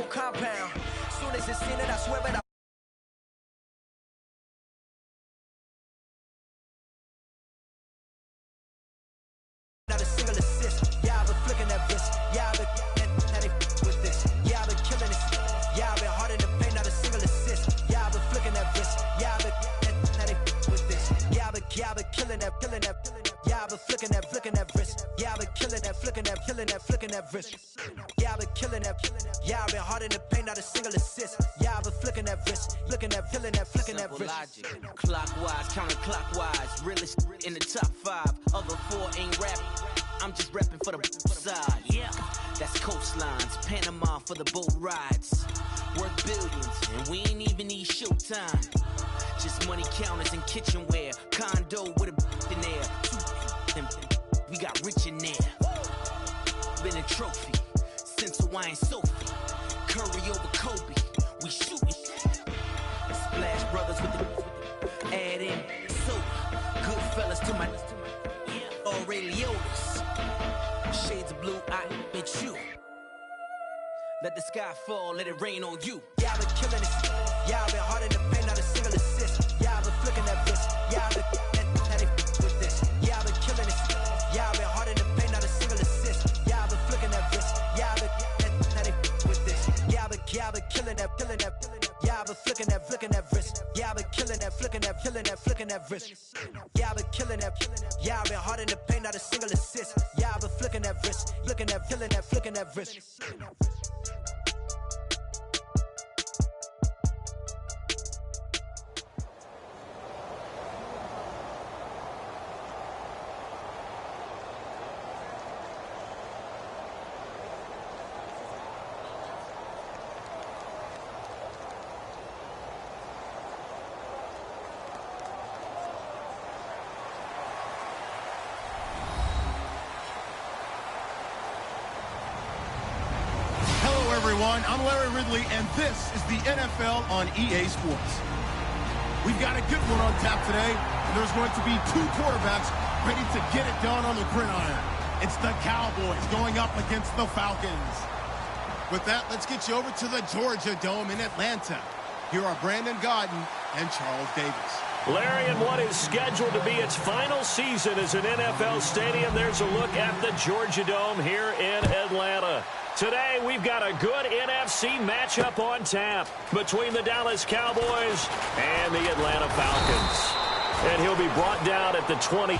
compound. Soon as it's seen it, I swear it. Not a single assist. Yeah, I've been flicking that wrist. Yeah, I've been now they with this. Yeah, I've been killing this. Yeah, I've been hard in the paint. Not a single assist. Yeah, I've been flicking that wrist. Yeah, I've been now they with this. Yeah, I've been killing that, killing that. Yeah, I've been flicking that wrist. Yeah, I've been killing that, flicking that wrist. Yeah, I've been killing that. Yeah, I've been hard in the paint. Not a single assist. Yeah, I've been flicking that wrist, flicking that, flicking that wrist. Logic. Clockwise, counterclockwise. Realest in the top 5. Other 4 ain't rapping. I'm just repping for the side. Yeah, that's coastlines, Panama for the boat rides. Worth billions, and we ain't even need showtime. Just money counters and kitchenware. Condo with a in there. We got rich in there. Been a trophy since Hawaiian Sophie. Curry over Kobe. We shooting. Splash Brothers with the add in soda. Goodfellas to my Ray Liotta's. Shades of blue, I bet you. Let the sky fall, let it rain on you. Yeah, I've been killing this. Yeah, I've been hard in the paint, not a single assist. Yeah, I've been flicking that wrist. Yeah, I've been with this. Yeah, I've been killing this. Yeah, I've been hard in the paint, not a single assist. Yeah, I've been flicking that wrist. Yeah, I've been with this. Yeah, I've been killing that, killing that. Yeah, I've been flicking that wrist. Yeah, I've been killing that, flicking that wrist. Yeah, I've been killing that. Yeah, I've been hard in the paint, not a single assist. Yeah, I've been flicking that wrist, flicking that wrist. Everyone, I'm Larry Ridley, and this is the NFL on EA Sports. We've got a good one on tap today, and there's going to be 2 quarterbacks ready to get it done on the gridiron. It's the Cowboys going up against the Falcons. With that, let's get you over to the Georgia Dome in Atlanta. Here are Brandon Gaudin and Charles Davis. Larry, in what is scheduled to be its final season as an NFL stadium, there's a look at the Georgia Dome here in Atlanta. Today, we've got a good NFC matchup on tap between the Dallas Cowboys and the Atlanta Falcons. And he'll be brought down at the 20.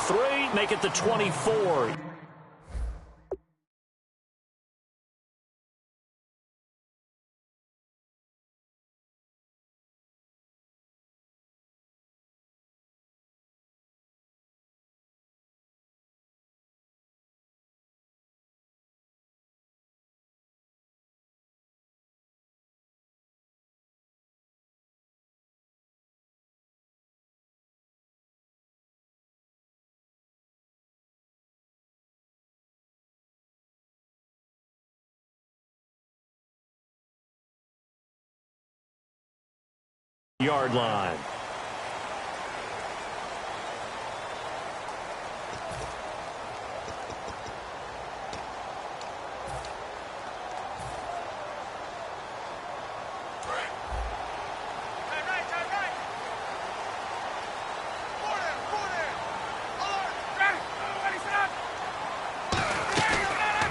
3, make it the 24. Yard line.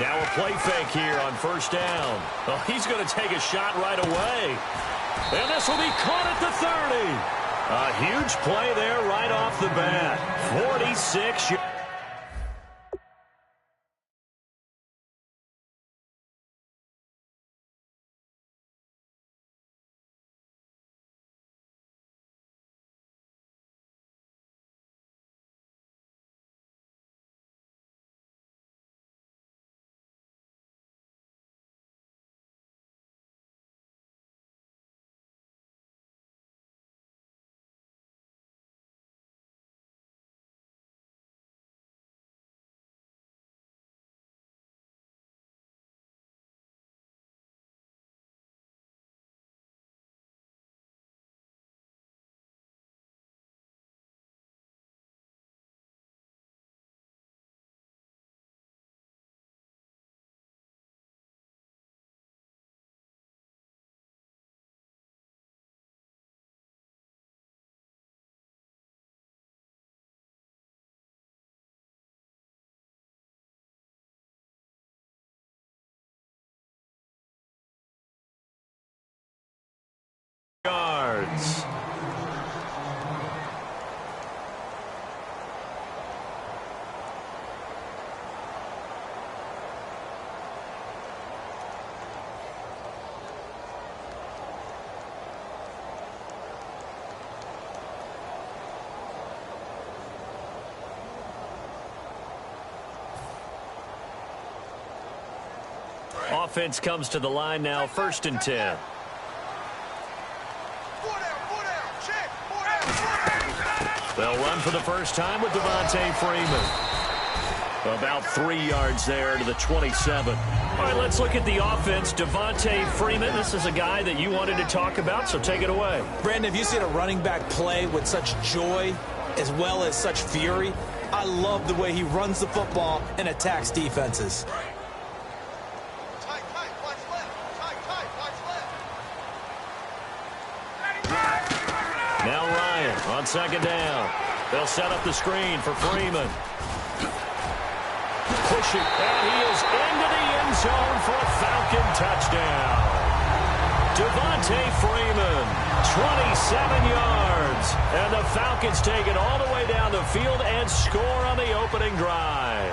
Now a play fake here on first down. Oh, he's going to take a shot right away. And this will be caught at the 30. A huge play there right off the bat. 46 yards. Offense comes to the line now, 1st and 10. They'll run for the first time with Devontae Freeman. About 3 yards there to the 27. All right, let's look at the offense. Devontae Freeman, this is a guy that you wanted to talk about, so take it away. Brandon, if you see a running back play with such joy as well as such fury, I love the way he runs the football and attacks defenses. Now Ryan on 2nd down. They'll set up the screen for Freeman. Pushing, and he is into the end zone for a Falcon touchdown. Devontae Freeman, 27 yards. And the Falcons take it all the way down the field and score on the opening drive.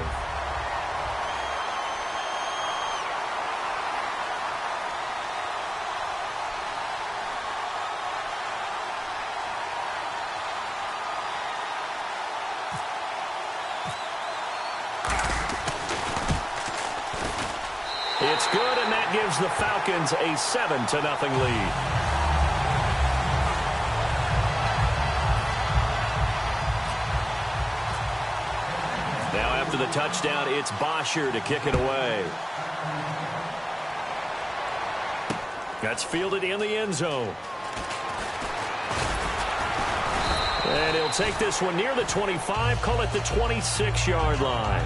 It's good, and that gives the Falcons a 7-0 lead. Now after the touchdown, it's Bosher to kick it away. That's fielded in the end zone. And he'll take this one near the 25, call it the 26-yard line.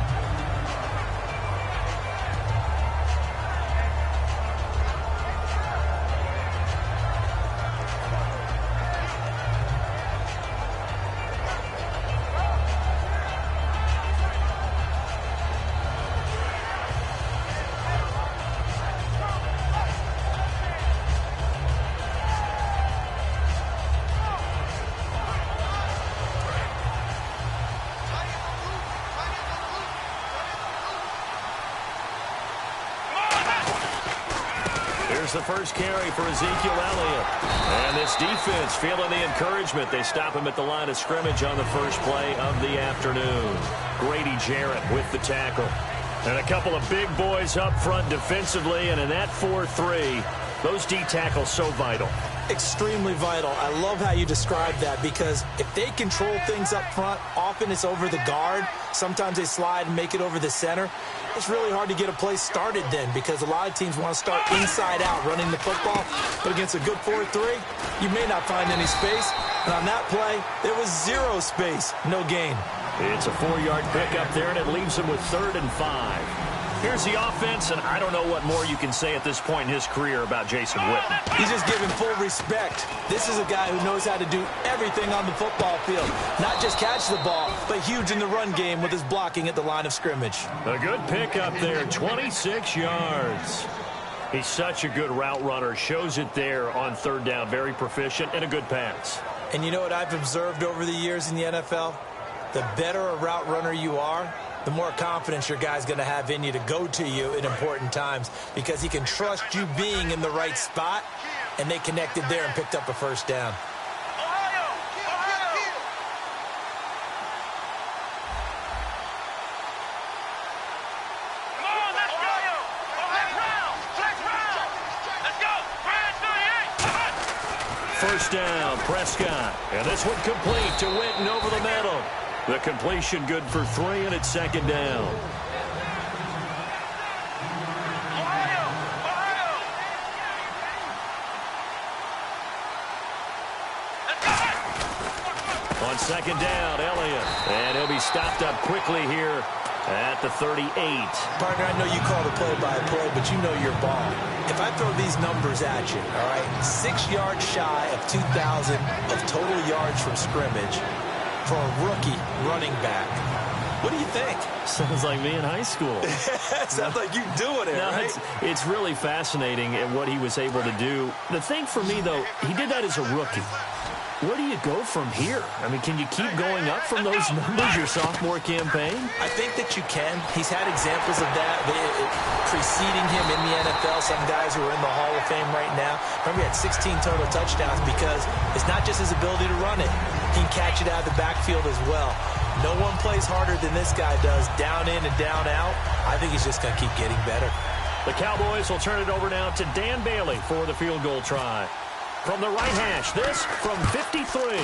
There's the first carry for Ezekiel Elliott. And this defense feeling the encouragement. They stop him at the line of scrimmage on the first play of the afternoon. Grady Jarrett with the tackle. And a couple of big boys up front defensively, and in that 4-3, those D tackles so vital. Extremely vital. I love how you describe that, because if they control things up front, often it's over the guard. Sometimes they slide and make it over the center. It's really hard to get a play started then, because a lot of teams want to start inside out running the football. But against a good 4-3, you may not find any space. And on that play, there was 0 space, no gain. It's a 4-yard pickup there, and it leaves him with 3rd and 5. Here's the offense, and I don't know what more you can say at this point in his career about Jason Witten. He's just giving full respect. This is a guy who knows how to do everything on the football field. Not just catch the ball, but huge in the run game with his blocking at the line of scrimmage. A good pickup there, 26 yards. He's such a good route runner. Shows it there on 3rd down. Very proficient and a good pass. And you know what I've observed over the years in the NFL? The better a route runner you are, the more confidence your guy's going to have in you to go to you in important times, because he can trust you being in the right spot, and they connected there and picked up a first down. First down, Prescott. And this one complete to Witten over the middle. The completion good for 3, and it's 2nd down. On 2nd down, Elliott. And he'll be stopped up quickly here at the 38. Partner, I know you call the play-by-play, but you know your ball. If I throw these numbers at you, all right, 6 yards shy of 2,000 of total yards from scrimmage for a rookie running back. What do you think? Sounds like me in high school. Sounds like you doing it, no, right? It's really fascinating at what he was able to do. The thing for me, though, he did that as a rookie. Where do you go from here? I mean, can you keep going up from those numbers your sophomore campaign? I think that you can. He's had examples of that preceding him in the NFL. Some guys who are in the Hall of Fame right now. Remember, he had 16 total touchdowns, because it's not just his ability to run it. He can catch it out of the backfield as well. No one plays harder than this guy does, down in and down out. I think he's just going to keep getting better. The Cowboys will turn it over now to Dan Bailey for the field goal try. From the right hash, this from 53.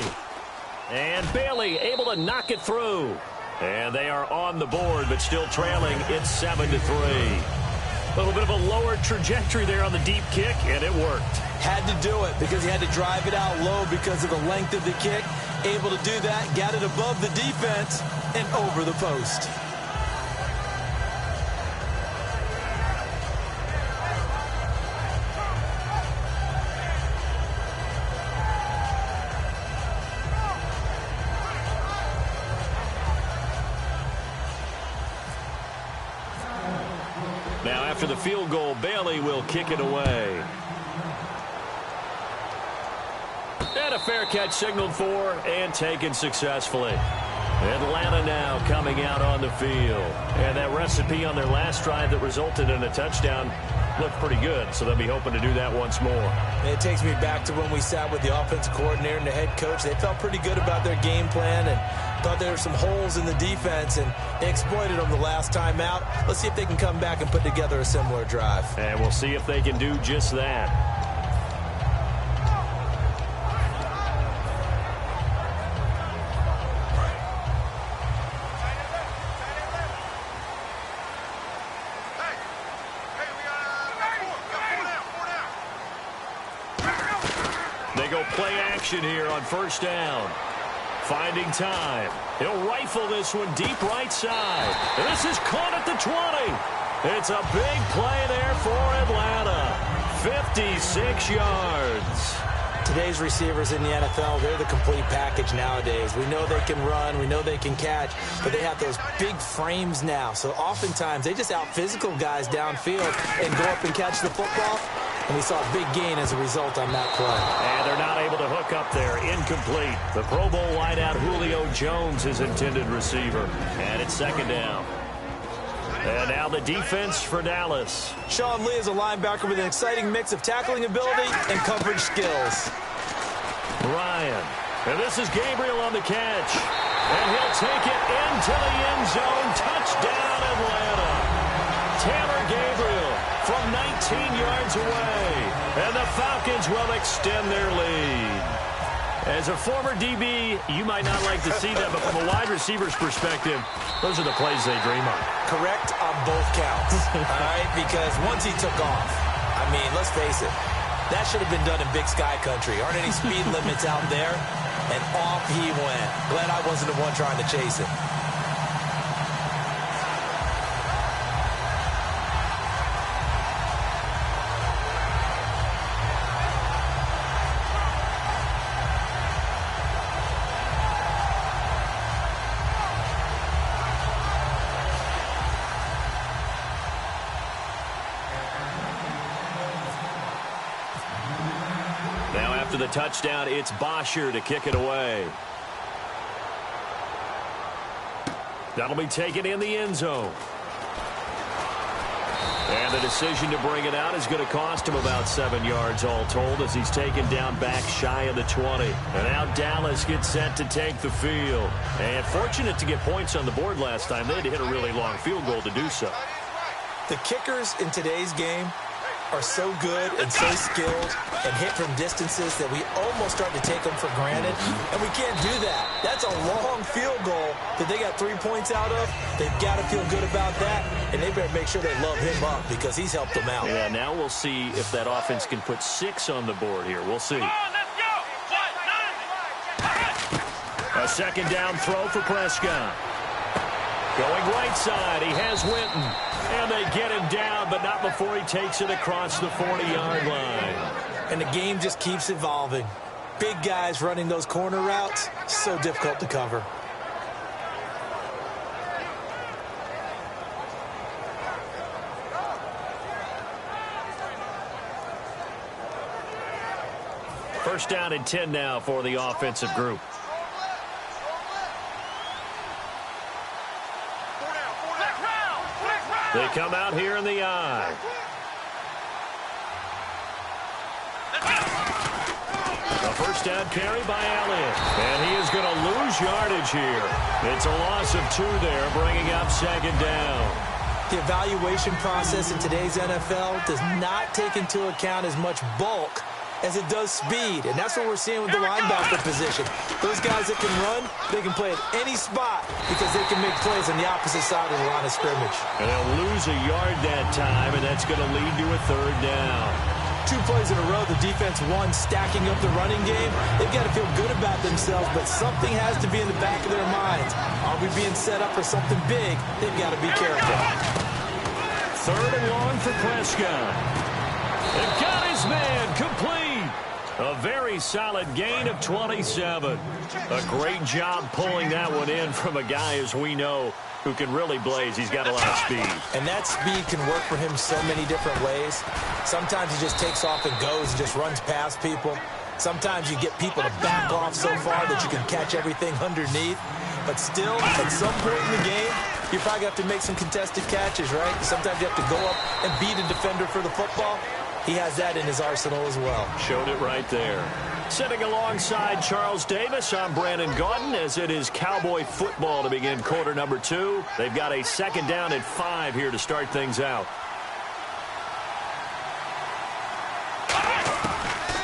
And Bailey able to knock it through. And they are on the board, but still trailing. It's 7-3. A little bit of a lower trajectory there on the deep kick, and it worked. Had to do it because he had to drive it out low because of the length of the kick. Able to do that, got it above the defense and over the post. Now, after the field goal, Bailey will kick it away. And a fair catch signaled for and taken successfully. Atlanta now coming out on the field. And that recipe on their last drive that resulted in a touchdown looked pretty good, so they'll be hoping to do that once more. It takes me back to when we sat with the offensive coordinator and the head coach. They felt pretty good about their game plan and thought there were some holes in the defense, and they exploited them the last time out. Let's see if they can come back and put together a similar drive. And we'll see if they can do just that. They go play action here on first down. Finding time. He'll rifle this one deep right side. And this is caught at the 20. It's a big play there for Atlanta. 56 yards. Today's receivers in the NFL, they're the complete package nowadays. We know they can run, we know they can catch, but they have those big frames now. So oftentimes they just out-physical guys downfield and go up and catch the football. And we saw a big gain as a result on that play. And they're not able to hook up there. Incomplete. The Pro Bowl wideout Julio Jones, his intended receiver. And it's second down. And now the defense for Dallas. Sean Lee is a linebacker with an exciting mix of tackling ability and coverage skills. Ryan. And this is Gabriel on the catch. And he'll take it into the end zone. Touchdown, Atlanta. Taylor Gabriel from 19 yards away. And the Falcons will extend their lead. As a former DB, you might not like to see that, but from a wide receiver's perspective, those are the plays they dream of. Correct on both counts. All right, because once he took off, I mean, let's face it, that should have been done in Big Sky Country. Aren't any speed limits out there? And off he went. Glad I wasn't the one trying to chase it. After the touchdown, it's Bosher to kick it away. That'll be taken in the end zone. And the decision to bring it out is going to cost him about 7 yards all told as he's taken down back shy of the 20. And now Dallas gets set to take the field. And fortunate to get points on the board last time. They had to hit a really long field goal to do so. The kickers in today's game are so good and so skilled and hit from distances that we almost start to take them for granted, and we can't do that. That's a long field goal that they got 3 points out of. They've got to feel good about that, and they better make sure they love him up because he's helped them out. Yeah, now we'll see if that offense can put 6 on the board here. We'll see. A second down throw for Prescott. Going right side, he has Winton. And they get him down, but not before he takes it across the 40-yard line. And the game just keeps evolving. Big guys running those corner routes, so difficult to cover. First down and 10 now for the offensive group. They come out here in the I. A first down carry by Elliott. And he is going to lose yardage here. It's a loss of 2 there, bringing up second down. The evaluation process in today's NFL does not take into account as much bulk as it does speed, and that's what we're seeing with the linebacker position. Those guys that can run, they can play at any spot because they can make plays on the opposite side of the line of scrimmage. And they'll lose a yard that time, and that's going to lead to a third down. 2 plays in a row, the defense won, stacking up the running game. They've got to feel good about themselves, but something has to be in the back of their minds. Are we being set up for something big? They've got to be careful. Third and long for Prescott. And got his man complete. A very solid gain of 27. A great job pulling that one in from a guy, as we know, who can really blaze. He's got a lot of speed. And that speed can work for him so many different ways. Sometimes he just takes off and goes and just runs past people. Sometimes you get people to back off so far that you can catch everything underneath. But still, at some point in the game, you probably have to make some contested catches, right? Sometimes you have to go up and beat a defender for the football. He has that in his arsenal as well. Showed it right there. Sitting alongside Charles Davis, I'm Brandon Gaudin as it is Cowboy football to begin quarter number 2. They've got a second down and 5 here to start things out.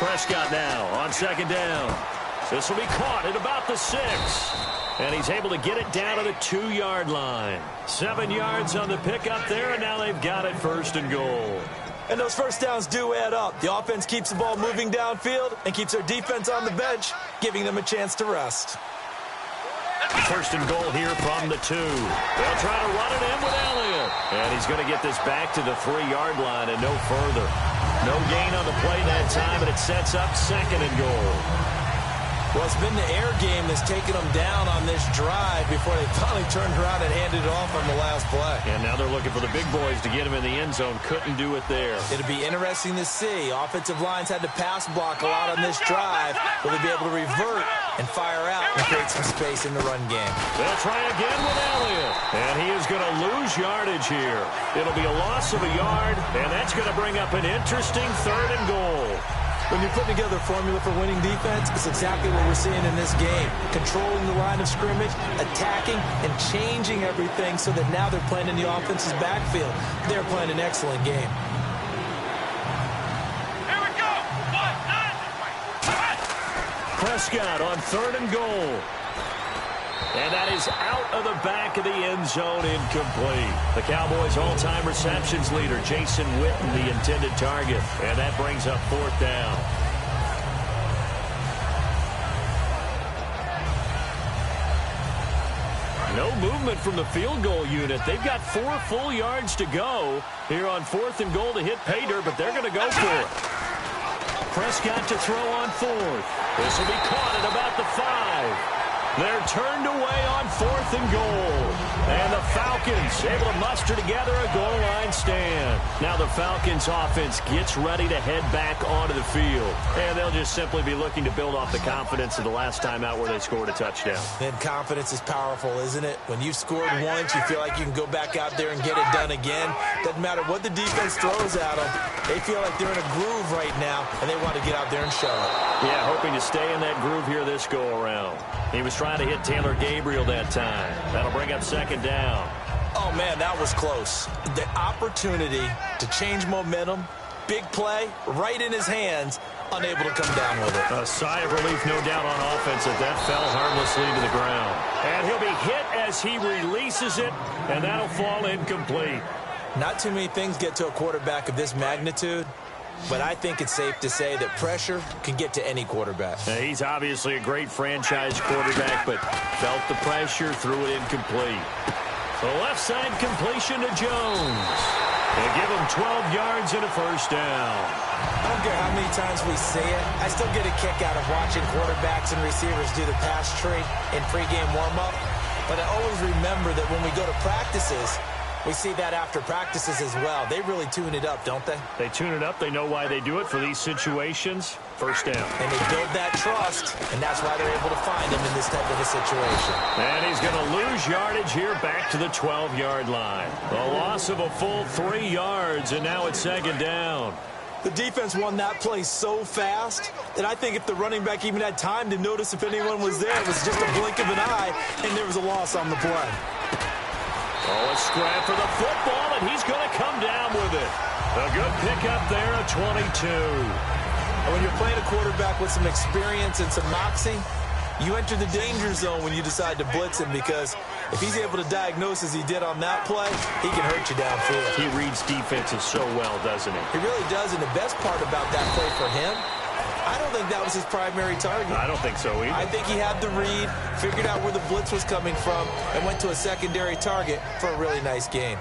Prescott now on second down. This will be caught at about the 6. And he's able to get it down to the 2-yard line. 7 yards on the pickup there, and now they've got it first and goal. And those first downs do add up. The offense keeps the ball moving downfield and keeps their defense on the bench, giving them a chance to rest. First and goal here from the 2. They'll try to run it in with Elliott. And he's going to get this back to the 3-yard line and no further. No gain on the play that time, and it sets up second and goal. Well, it's been the air game that's taken them down on this drive before they finally turned around and handed it off on the last play. And now they're looking for the big boys to get him in the end zone. Couldn't do it there. It'll be interesting to see. Offensive lines had to pass block a lot on this drive. Will they be able to revert and fire out and create some space in the run game? They'll try again with Elliott. And he is going to lose yardage here. It'll be a loss of a yard, and that's going to bring up an interesting 3rd and goal. When you're putting together a formula for winning defense, it's exactly what we're seeing in this game. Controlling the line of scrimmage, attacking, and changing everything so that now they're playing in the offense's backfield. They're playing an excellent game. Here we go. Prescott on 3rd and goal. And that is out of the back of the end zone, incomplete. The Cowboys' all-time receptions leader, Jason Witten, the intended target. And that brings up 4th down. No movement from the field goal unit. They've got 4 full yards to go here on 4th and goal to hit pay dirt, but they're going to go for it. Prescott to throw on 4th. This will be caught at about the 5. They're turned away on 4th and goal. And the Falcons able to muster together a goal line stand. Now the Falcons offense gets ready to head back onto the field. And they'll just simply be looking to build off the confidence of the last time out where they scored a touchdown. And confidence is powerful, isn't it? When you've scored once, you feel like you can go back out there and get it done again. Doesn't matter what the defense throws at them. They feel like they're in a groove right now, and they want to get out there and show it. Yeah, hoping to stay in that groove here this go-around. He was trying to hit Taylor Gabriel that time. That'll bring up 2nd down. Oh, man, that was close. The opportunity to change momentum, big play, right in his hands, unable to come down with it. A sigh of relief, no doubt, on offense that that fell harmlessly to the ground. And he'll be hit as he releases it, and that'll fall incomplete. Not too many things get to a quarterback of this magnitude, but I think it's safe to say that pressure can get to any quarterback. He's obviously a great franchise quarterback, but felt the pressure, threw it incomplete. The left side completion to Jones. They give him 12 yards and a 1st down. I don't care how many times we see it. I still get a kick out of watching quarterbacks and receivers do the pass tree in pregame warm-up. But I always remember that when we go to practices, we see that after practices as well. They really tune it up, don't they? They tune it up. They know why they do it for these situations. 1st down. And they build that trust, and that's why they're able to find him in this type of a situation. And he's going to lose yardage here back to the 12-yard line. A loss of a full 3 yards, and now it's 2nd down. The defense won that play so fast that I think if the running back even had time to notice if anyone was there, it was just a blink of an eye, and there was a loss on the play. Oh, a scrap for the football, and he's going to come down with it. A good pickup there, a 22. And when you're playing a quarterback with some experience and some moxie, you enter the danger zone when you decide to blitz him, because if he's able to diagnose as he did on that play, he can hurt you downfield. He reads defenses so well, doesn't he? He really does, and the best part about that play for him, I don't think that was his primary target. I don't think so either. I think he had the read, figured out where the blitz was coming from, and went to a secondary target for a really nice gain.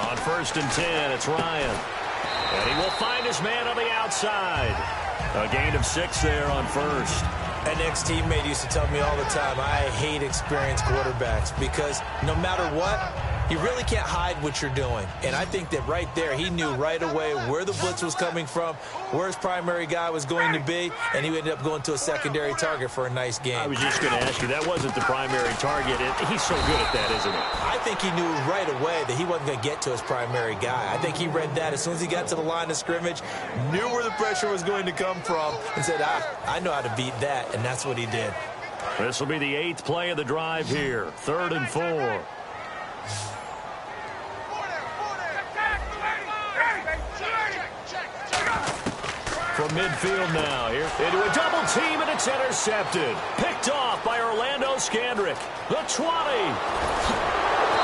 On 1st and 10, it's Ryan. And he will find his man on the outside. A gain of 6 there on 1st. An ex-teammate used to tell me all the time, I hate experienced quarterbacks, because no matter what, you really can't hide what you're doing. And I think that right there, he knew right away where the blitz was coming from, where his primary guy was going to be, and he ended up going to a secondary target for a nice game. I was just going to ask you, that wasn't the primary target. He's so good at that, isn't he? I think he knew right away that he wasn't going to get to his primary guy. I think he read that as soon as he got to the line of scrimmage, knew where the pressure was going to come from, and said, I know how to beat that, and that's what he did. This will be the 8th play of the drive here, 3rd and 4. From midfield now, here into a double team, and it's intercepted. Picked off by Orlando Scandrick. The 20.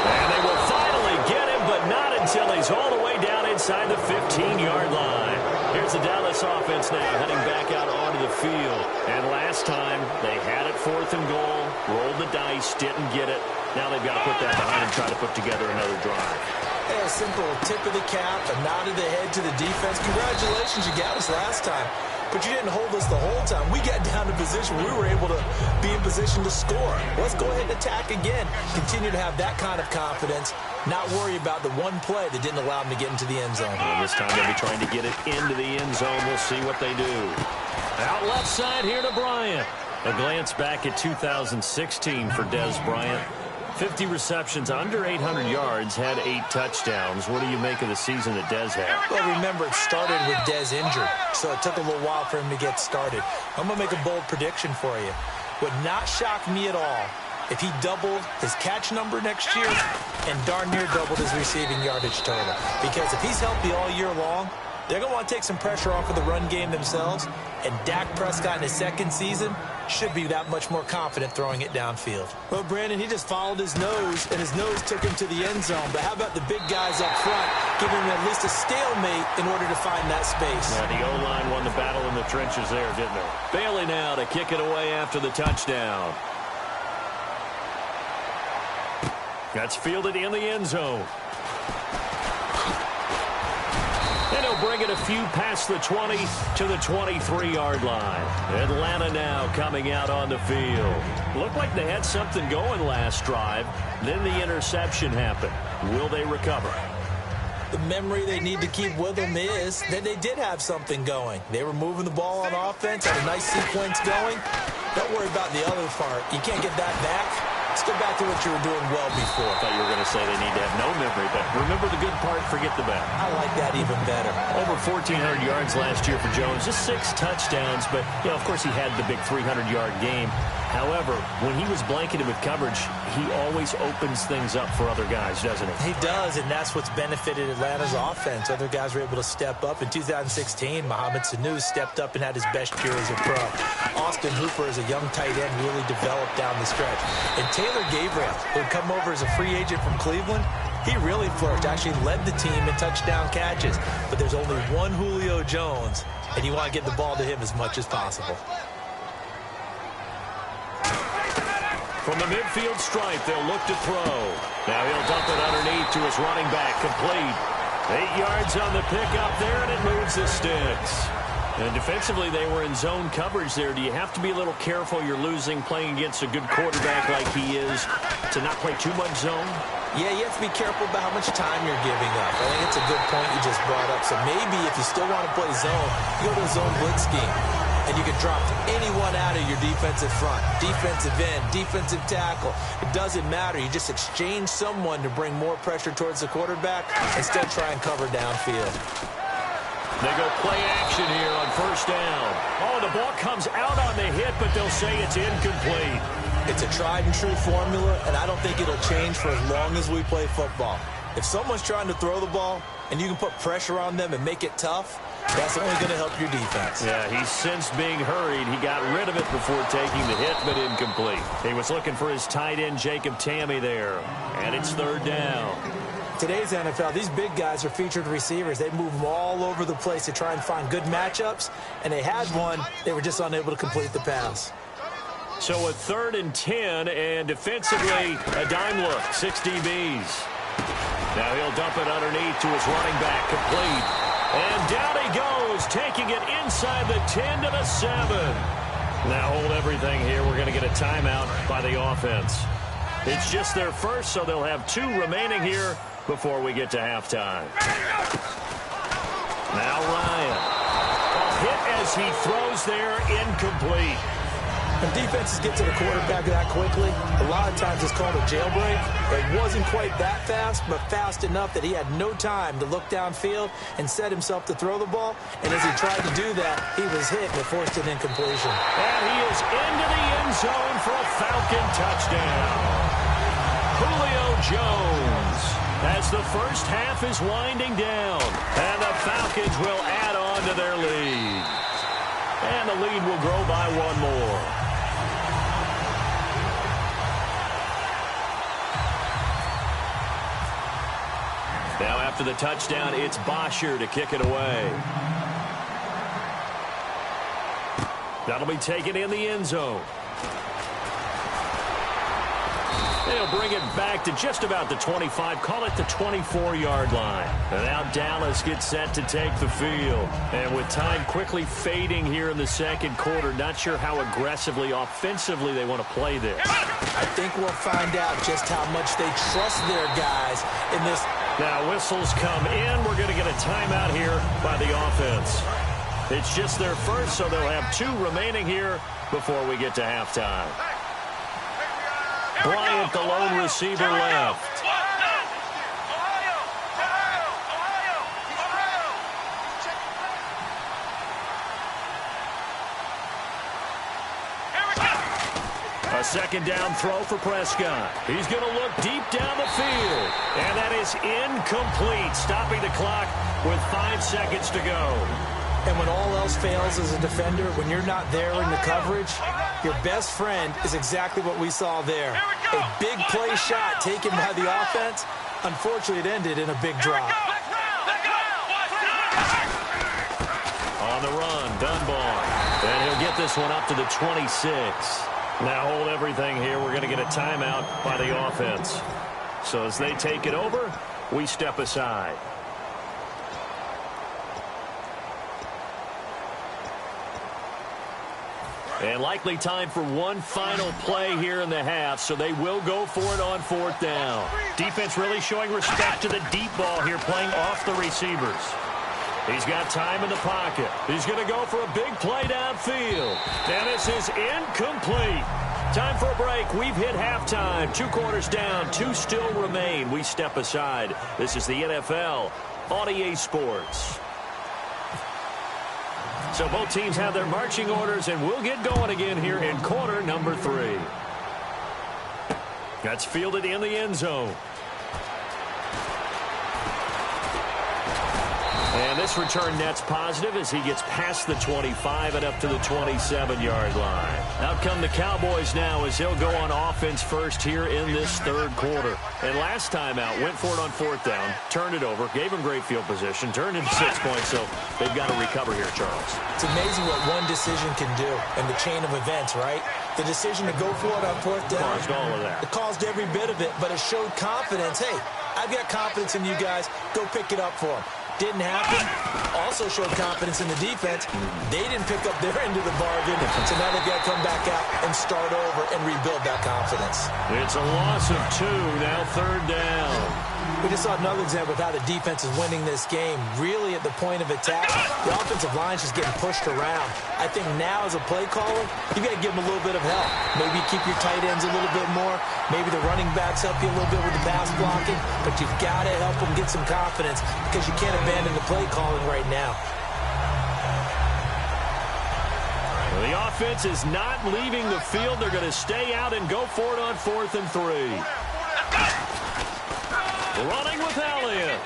And they will finally get him, but not until he's all the way down inside the 15-yard line. Here's the Dallas offense now, heading back out onto the field. And last time, they had it 4th and goal, rolled the dice, didn't get it. Now they've got to put that behind and try to put together another drive. A simple tip of the cap, a nod of the head to the defense. Congratulations, you got us last time. But you didn't hold us the whole time. We got down to position. We were able to be in position to score. Let's go ahead and attack again. Continue to have that kind of confidence. Not worry about the one play that didn't allow them to get into the end zone. And this time they'll be trying to get it into the end zone. We'll see what they do. Out left side here to Bryant. A glance back at 2016 for Dez Bryant. 50 receptions, under 800 yards, had 8 touchdowns. What do you make of the season that Dez had? Well, remember, it started with Dez injured, so it took a little while for him to get started. I'm going to make a bold prediction for you. Would not shock me at all if he doubled his catch number next year and darn near doubled his receiving yardage total. Because if he's healthy all year long, they're going to want to take some pressure off of the run game themselves, and Dak Prescott in his second season should be that much more confident throwing it downfield. Well, Brandon, he just followed his nose, and his nose took him to the end zone. But how about the big guys up front, giving him at least a stalemate in order to find that space? Yeah, the O-line won the battle in the trenches there, didn't it? Bailey now to kick it away after the touchdown. That's fielded in the end zone. And he'll bring it a few past the 20 to the 23-yard line. Atlanta now coming out on the field. Looked like they had something going last drive. Then the interception happened. Will they recover? The memory they need to keep with them is that they did have something going. They were moving the ball on offense, had a nice sequence going. Don't worry about the other part. You can't get that back. Let's go back to what you were doing well before. I thought you were going to say they need to have no memory, but remember the good part, forget the bad. I like that even better. Over 1,400 yards last year for Jones, just 6 touchdowns, but, you know, of course he had the big 300-yard game. However, when he was blanketed with coverage, he always opens things up for other guys, doesn't he? He does, and that's what's benefited Atlanta's offense. Other guys were able to step up. In 2016, Mohamed Sanu stepped up and had his best year as a pro. Austin Hooper, as a young tight end, really developed down the stretch. And Taylor Gabriel, who had come over as a free agent from Cleveland, he really flourished, actually led the team in touchdown catches. But there's only one Julio Jones, and you want to get the ball to him as much as possible. From the midfield stripe, they'll look to throw. Now he'll dump it underneath to his running back, complete. 8 yards on the pickup there, and it moves the sticks. And defensively, they were in zone coverage there. Do you have to be a little careful? You're losing playing against a good quarterback like he is to not play too much zone? Yeah, you have to be careful about how much time you're giving up. I think it's a good point you just brought up. So maybe if you still want to play zone, you go to a zone blitz scheme. And you can drop anyone out of your defensive front, defensive end, defensive tackle. It doesn't matter. You just exchange someone to bring more pressure towards the quarterback and still try and cover downfield. They go play action here on first down. Oh, the ball comes out on the hit, but they'll say it's incomplete. It's a tried and true formula, and I don't think it'll change for as long as we play football. If someone's trying to throw the ball and you can put pressure on them and make it tough, that's only going to help your defense. Yeah, he's since being hurried. He got rid of it before taking the hit, but incomplete. He was looking for his tight end, Jacob Tammy, there. And it's third down. Today's NFL, these big guys are featured receivers. They move them all over the place to try and find good matchups. And they had one. They were just unable to complete the pass. So a 3rd and 10, and defensively, a dime look, 6 DBs. Now he'll dump it underneath to his running back, complete. And down he goes, taking it inside the 10 to the 7. Now hold everything here. We're going to get a timeout by the offense. It's just their first, so they'll have 2 remaining here before we get to halftime. Now Ryan. A hit as he throws there, incomplete. When defenses get to the quarterback that quickly, a lot of times it's called a jailbreak. It wasn't quite that fast, but fast enough that he had no time to look downfield and set himself to throw the ball. And as he tried to do that, he was hit and forced an incompletion. And he is into the end zone for a Falcon touchdown. Julio Jones, as the first half is winding down, and the Falcons will add on to their lead. And the lead will grow by 1 more. Now after the touchdown, it's Bosher to kick it away. That'll be taken in the end zone. They'll bring it back to just about the 25, call it the 24-yard line. And now Dallas gets set to take the field. And with time quickly fading here in the second quarter, not sure how aggressively, offensively they want to play this. I think we'll find out just how much they trust their guys in this. Now whistles come in. We're going to get a timeout here by the offense. It's just their first, so they'll have 2 remaining here before we get to halftime. Bryant, the lone receiver, left. A second down throw for Prescott. He's going to look deep down the field. And that is incomplete, stopping the clock with 5 seconds to go. And when all else fails as a defender, when you're not there in the coverage, your best friend is exactly what we saw there. A big play shot taken by the offense. Unfortunately, it ended in a big drop. On the run, Dunbar. And he'll get this one up to the 26. Now hold everything here. We're going to get a timeout by the offense. So as they take it over, we step aside. And likely time for one final play here in the half, so they will go for it on 4th down. Defense really showing respect to the deep ball here, playing off the receivers. He's got time in the pocket. He's going to go for a big play downfield. And this is incomplete. Time for a break. We've hit halftime. 2 quarters down, 2 still remain. We step aside. This is the NFL on EA Sports. So both teams have their marching orders, and we'll get going again here in quarter number 3. That's fielded in the end zone. And this return net's positive as he gets past the 25 and up to the 27-yard line. Out come the Cowboys now as he'll go on offense first here in this 3rd quarter. And last time out, went for it on 4th down, turned it over, gave him great field position, turned into 6 points, so they've got to recover here, Charles. It's amazing what one decision can do in the chain of events, right? The decision to go for it on 4th down. Caused all of that. It caused every bit of it, but it showed confidence. Hey, I've got confidence in you guys. Go pick it up for them. Didn't happen. Also showed confidence in the defense. They didn't pick up their end of the bargain, so now they've got to come back out and start over and rebuild that confidence. It's a loss of 2, now 3rd down. We just saw another example of how the defense is winning this game. Really at the point of attack, the offensive line's just getting pushed around. I think now as a play caller, you got to give them a little bit of help. Maybe keep your tight ends a little bit more. Maybe the running backs help you a little bit with the pass blocking. But you've got to help them get some confidence because you can't abandon the play calling right now. Well, the offense is not leaving the field. They're going to stay out and go for it on 4th and 3. Running with Elliott.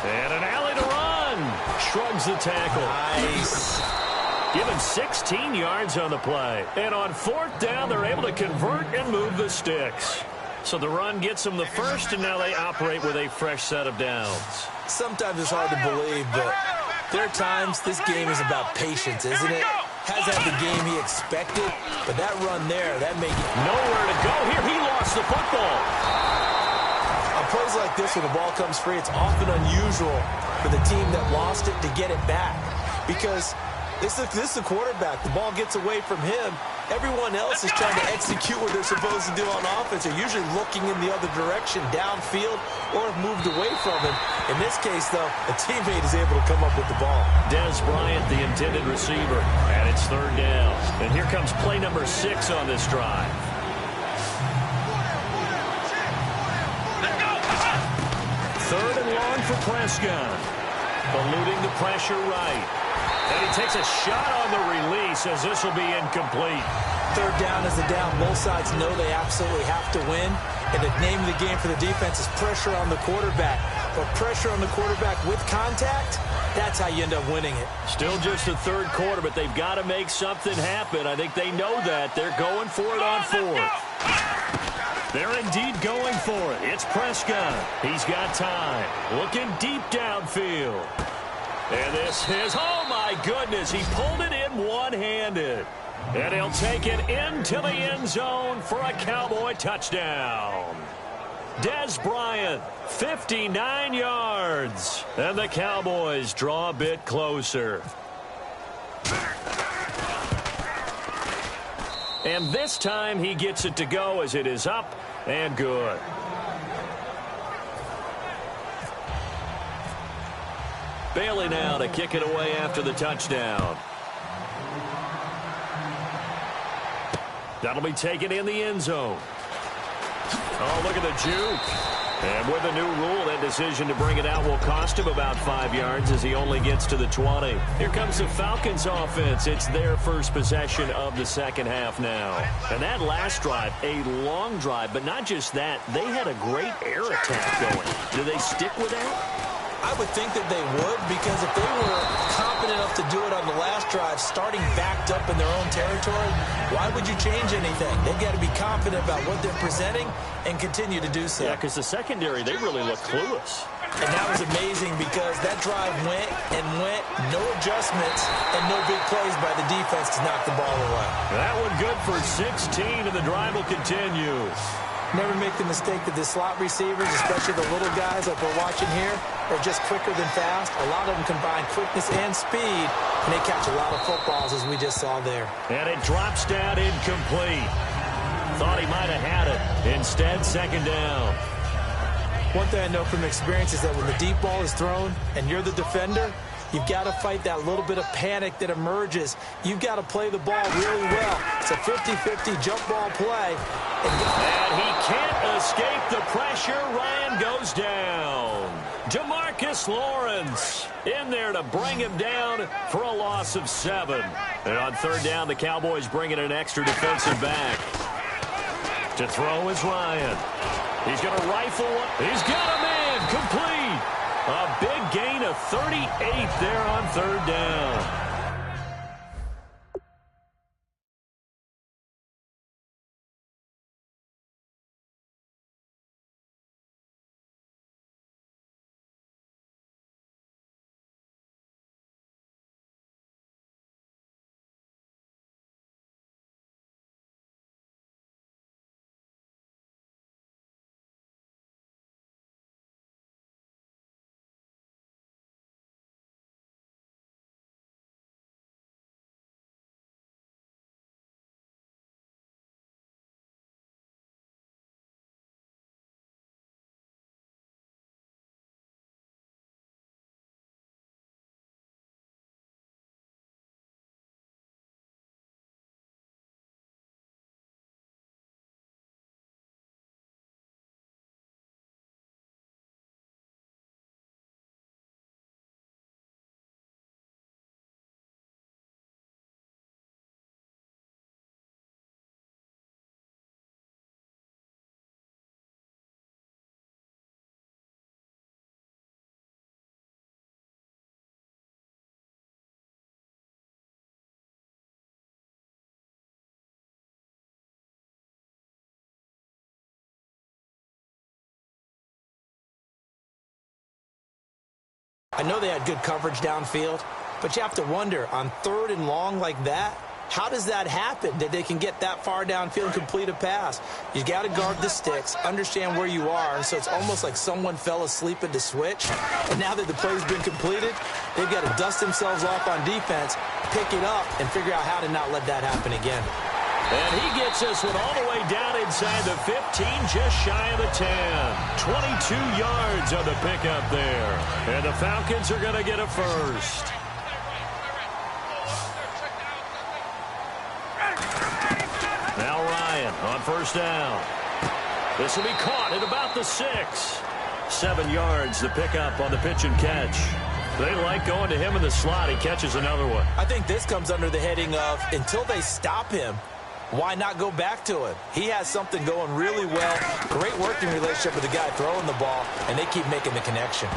And an alley to run. Shrugs the tackle. Nice. Given 16 yards on the play. And on 4th down, they're able to convert and move the sticks. So the run gets them the first, and now they operate with a fresh set of downs. Sometimes it's hard to believe, but there are times this game is about patience, isn't it? Has had the game he expected, but that run there, that made it. Nowhere to go here. He lost the football. On plays like this where the ball comes free, it's often unusual for the team that lost it to get it back. Because this is the quarterback. The ball gets away from him. Everyone else is trying to execute what they're supposed to do on offense. They're usually looking in the other direction, downfield, or have moved away from him. In this case, though, a teammate is able to come up with the ball. Des Bryant, the intended receiver, and it's 3rd down. And here comes play number 6 on this drive. Third and long for Prescott. Eluding the pressure right. And he takes a shot on the release as this will be incomplete. 3rd down is the down. Both sides know they absolutely have to win. And the name of the game for the defense is pressure on the quarterback. But pressure on the quarterback with contact, that's how you end up winning it. Still just the 3rd quarter, but they've got to make something happen. I think they know that. They're going for it on 4th. They're indeed going for it. It's Prescott. He's got time. Looking deep downfield. And this is, oh my goodness, he pulled it in one-handed. And he'll take it into the end zone for a Cowboy touchdown. Des Bryant, 59 yards. And the Cowboys draw a bit closer. And this time he gets it to go as it is up and good. Bailey now to kick it away after the touchdown. That'll be taken in the end zone. Oh, look at the juke. And with the new rule, that decision to bring it out will cost him about 5 yards as he only gets to the 20. Here comes the Falcons offense. It's their first possession of the second half now. And that last drive, a long drive, but not just that. They had a great air attack going. Do they stick with that? I would think that they would, because if they were confident enough to do it on the last drive, starting backed up in their own territory, why would you change anything? They've got to be confident about what they're presenting and continue to do so. Yeah, because the secondary, they really look clueless. And that was amazing because that drive went and went, no adjustments, and no big plays by the defense to knock the ball away. That one good for 16, and the drive will continue. Never make the mistake that the slot receivers, especially the little guys like we're watching here, are just quicker than fast. A lot of them combine quickness and speed, and they catch a lot of footballs, as we just saw there. And it drops down incomplete. Thought he might have had it. Instead, second down. One thing I know from experience is that when the deep ball is thrown and you're the defender, you've got to fight that little bit of panic that emerges. You've got to play the ball really well. It's a 50-50 jump ball play. And he can't escape the pressure. Ryan goes down. Demarcus Lawrence in there to bring him down for a loss of 7. And on third down, the Cowboys bring in an extra defensive back. To throw is Ryan. He's going to rifle one. He's got a man complete. A big gain of 38 there on third down. I know they had good coverage downfield, but you have to wonder, on third and long like that, how does that happen, that they can get that far downfield and complete a pass? You got to guard the sticks, understand where you are, and so it's almost like someone fell asleep at the switch, and now that the play's been completed, they've got to dust themselves off on defense, pick it up, and figure out how to not let that happen again. And he gets us one all the way down inside the 15, just shy of the 10. 22 yards on the pickup there. And the Falcons are going to get a first. Now Ryan on first down. This will be caught at about the 6. 7 yards, the pickup on the pitch and catch. They like going to him in the slot. He catches another one. I think this comes under the heading of, until they stop him, why not go back to him? He has something going really well. Great working relationship with the guy throwing the ball, and they keep making the connection.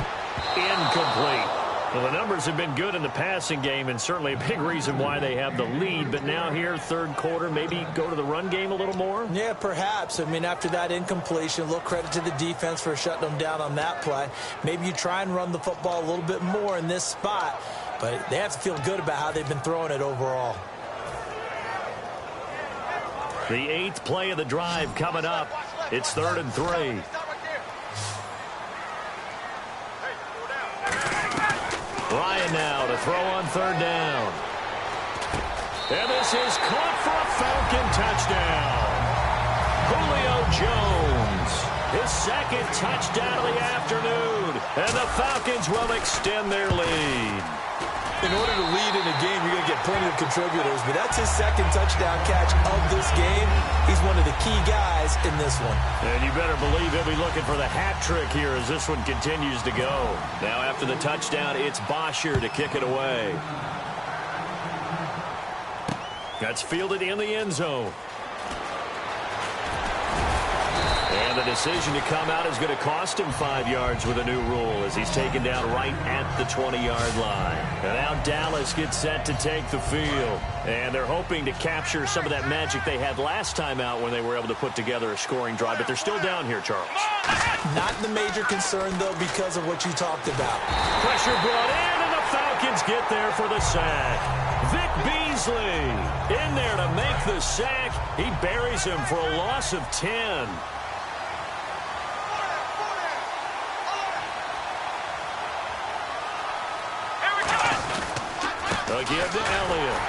Incomplete. Well, the numbers have been good in the passing game, and certainly a big reason why they have the lead. But now here, third quarter, maybe go to the run game a little more? Yeah, perhaps. I mean, after that incompletion, a little credit to the defense for shutting them down on that play. Maybe you try and run the football a little bit more in this spot, but they have to feel good about how they've been throwing it overall. The 8th play of the drive coming up. It's 3rd and 3. Ryan now to throw on 3rd down. And this is caught for a Falcon touchdown. Julio Jones, his 2nd touchdown of the afternoon. And the Falcons will extend their lead. In order to lead in a game, you're going to get plenty of contributors, but that's his 2nd touchdown catch of this game. He's one of the key guys in this one. And you better believe he'll be looking for the hat trick here as this one continues to go. Now after the touchdown, it's Bosher to kick it away. That's fielded in the end zone. And the decision to come out is going to cost him 5 yards with a new rule as he's taken down right at the 20-yard line. And now Dallas gets set to take the field. And they're hoping to capture some of that magic they had last time out when they were able to put together a scoring drive. But they're still down here, Charles. Not the major concern, though, because of what you talked about. Pressure brought in, and the Falcons get there for the sack. Vic Beasley in there to make the sack. He buries him for a loss of 10. Again to Elliott.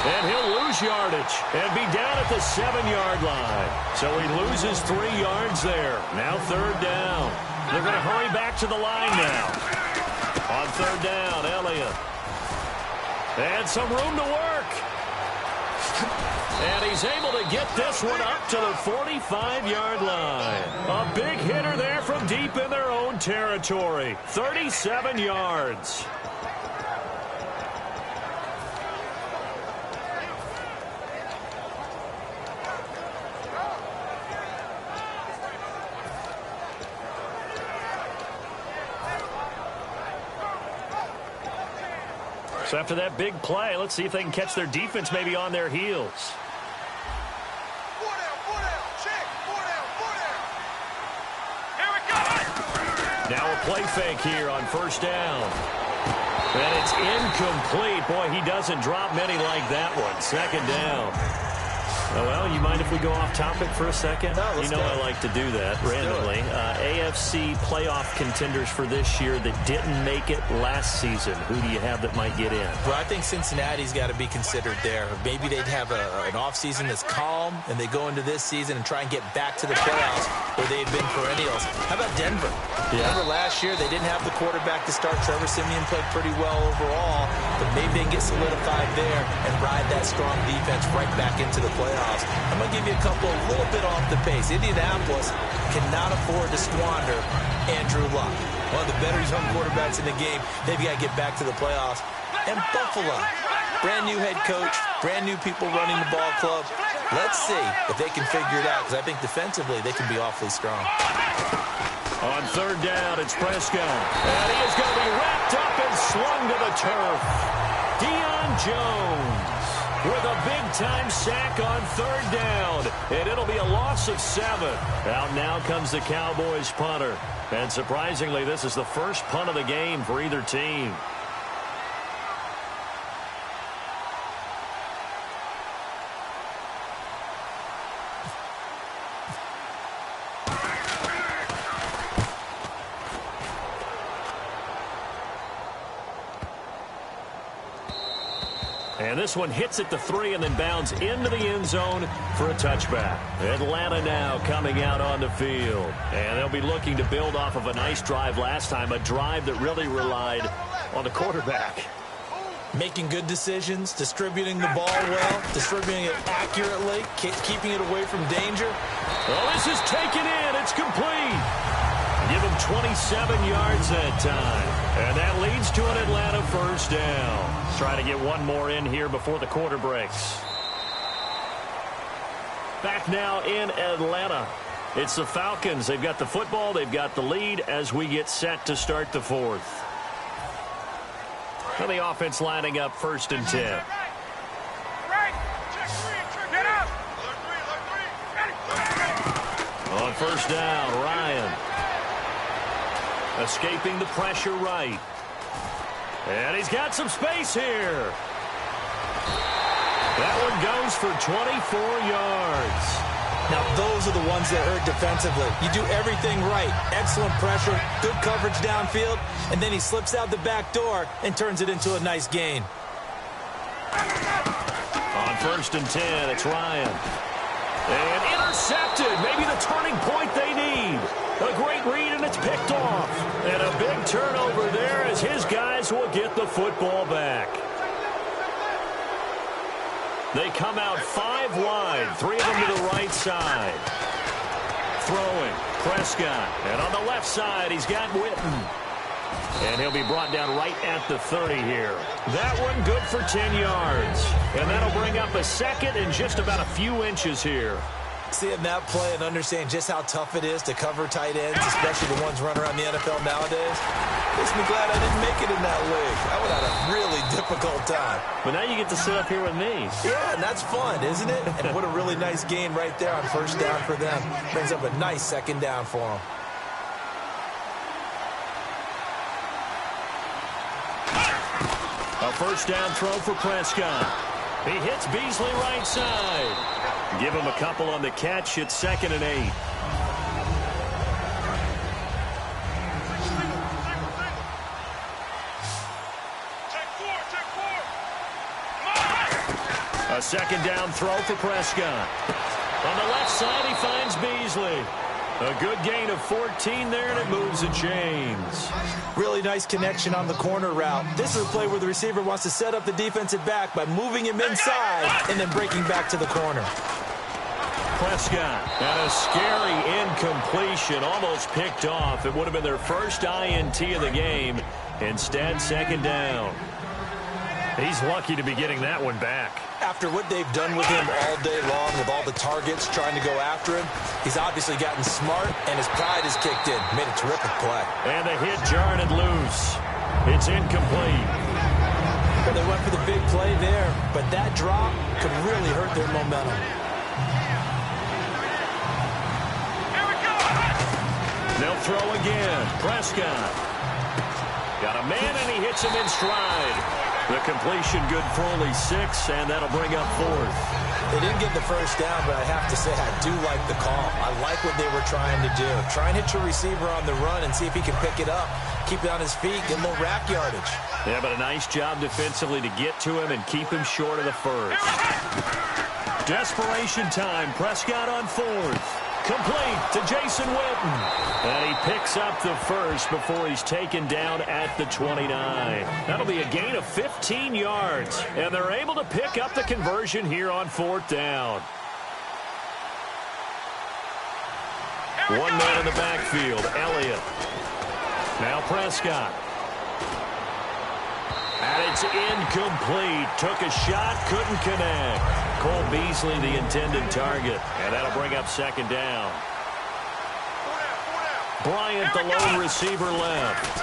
And he'll lose yardage and be down at the 7-yard line. So he loses 3 yards there. Now 3rd down. They're going to hurry back to the line now. On 3rd down, Elliott. And some room to work. And he's able to get this one up to the 45-yard line. A big hitter there from deep in their own territory. 37 yards. So after that big play, let's see if they can catch their defense maybe on their heels. Now a play fake here on 1st down. And it's incomplete. Boy, he doesn't drop many like that one. 2nd down. Oh, well, you mind if we go off topic for a second? No, let's you know go. I like to do that randomly. AFC playoff contenders for this year that didn't make it last season. Who do you have that might get in? Well, I think Cincinnati's got to be considered there. Maybe they'd have an offseason that's calm, and they go into this season and try and get back to the playoffs where they've been perennials. How about Denver? Yeah. Denver last year, they didn't have the quarterback to start. Trevor Siemian played pretty well overall, but maybe they can get solidified there and ride that strong defense right back into the playoffs. I'm going to give you a couple a little bit off the pace. Indianapolis cannot afford to squander Andrew Luck. One of the better young quarterbacks in the game. They've got to get back to the playoffs. And Buffalo, brand new head coach, brand new people running the ball club. Let's see if they can figure it out, because I think defensively they can be awfully strong. On 3rd down, it's Prescott. And he is going to be wrapped up and slung to the turf. Deion Jones with a big-time sack on 3rd down. And it'll be a loss of 7. Out now comes the Cowboys punter. And surprisingly, this is the first punt of the game for either team. And this one hits at the 3 and then bounds into the end zone for a touchback. Atlanta now coming out on the field. And they'll be looking to build off of a nice drive last time, a drive that really relied on the quarterback. Making good decisions, distributing the ball well, distributing it accurately, keeping it away from danger. Well, this is taken in. It's complete. Give him 27 yards that time. And that leads to an Atlanta first down. Let's try to get one more in here before the quarter breaks. Back now in Atlanta. It's the Falcons. They've got the football. They've got the lead as we get set to start the 4th. And the offense lining up 1st and 10. On 1st down, Ryan. Escaping the pressure right. And he's got some space here. That one goes for 24 yards. Now, those are the ones that hurt defensively. You do everything right. Excellent pressure, good coverage downfield, and then he slips out the back door and turns it into a nice gain. On 1st and 10, it's Ryan. And intercepted. Maybe the turning point they need. A great read, and it's picked off. And a big turnover there as his guys will get the football back. They come out 5 wide, 3 of them to the right side. Throwing, Prescott. And on the left side, he's got Witten. And he'll be brought down right at the 30 here. That one good for 10 yards. And that'll bring up a 2nd and just about a few inches here. Seeing that play and understanding just how tough it is to cover tight ends, especially the ones running around the NFL nowadays, makes me glad I didn't make it in that league. I would have had a really difficult time. But now you get to sit up here with me. Yeah, and that's fun, isn't it? And what a really nice gain right there on 1st down for them. Brings up a nice 2nd down for them. A 1st down throw for Prescott. He hits Beasley right side. Give him a couple on the catch. It's 2nd and 8. A 2nd down throw for Prescott. On the left side, he finds Beasley. A good gain of 14 there, and it moves the chains. Really nice connection on the corner route. This is a play where the receiver wants to set up the defensive back by moving him inside and then breaking back to the corner. Prescott, and a scary incompletion, almost picked off. It would have been their first INT of the game. Instead, 2nd down. He's lucky to be getting that one back. After what they've done with him all day long, with all the targets trying to go after him, he's obviously gotten smart, and his pride has kicked in. Made a terrific play. And the hit jarred it loose. It's incomplete. Well, they went for the big play there, but that drop could really hurt their momentum. They'll throw again. Prescott. Got a man, and he hits him in stride. The completion good for only 6, and that'll bring up 4th. They didn't get the 1st down, but I have to say I do like the call. I like what they were trying to do. Try and hit your receiver on the run and see if he can pick it up. Keep it on his feet, get a little rack yardage. Yeah, but a nice job defensively to get to him and keep him short of the 1st. Desperation time. Prescott on 4th. Complete to Jason Witten. And he picks up the 1st before he's taken down at the 29. That'll be a gain of 15 yards. And they're able to pick up the conversion here on 4th down. One man in the backfield, Elliott. Now Prescott. And it's incomplete. Took a shot, couldn't connect. Cole Beasley, the intended target. And that'll bring up 2nd down. Bryant, the lone receiver left.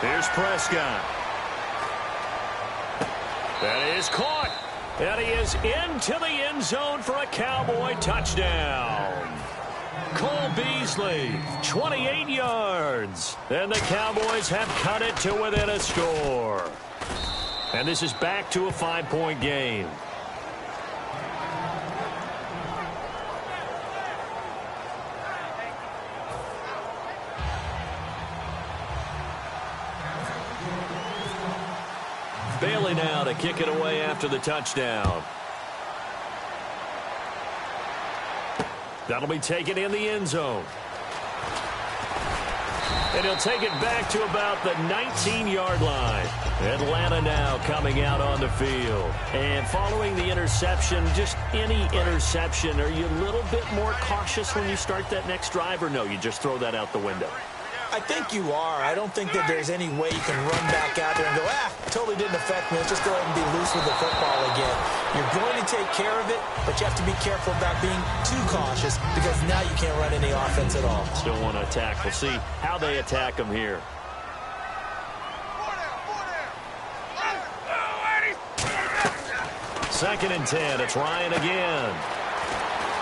Here's Prescott. That is caught. And he is into the end zone for a Cowboy touchdown. Cole Beasley, 28 yards. And the Cowboys have cut it to within a score. And this is back to a 5-point game. Bailey now to kick it away after the touchdown. That'll be taken in the end zone. And he'll take it back to about the 19-yard line. Atlanta now coming out on the field. And following the interception, just any interception, are you a little bit more cautious when you start that next drive, or no, you just throw that out the window? I think you are. I don't think that there's any way you can run back out there and go, totally didn't affect me. Let's just go ahead and be loose with the football again. You're going to take care of it, but you have to be careful about being too cautious because now you can't run any offense at all. Still want to attack. We'll see how they attack them here. 2nd and 10. It's Ryan again.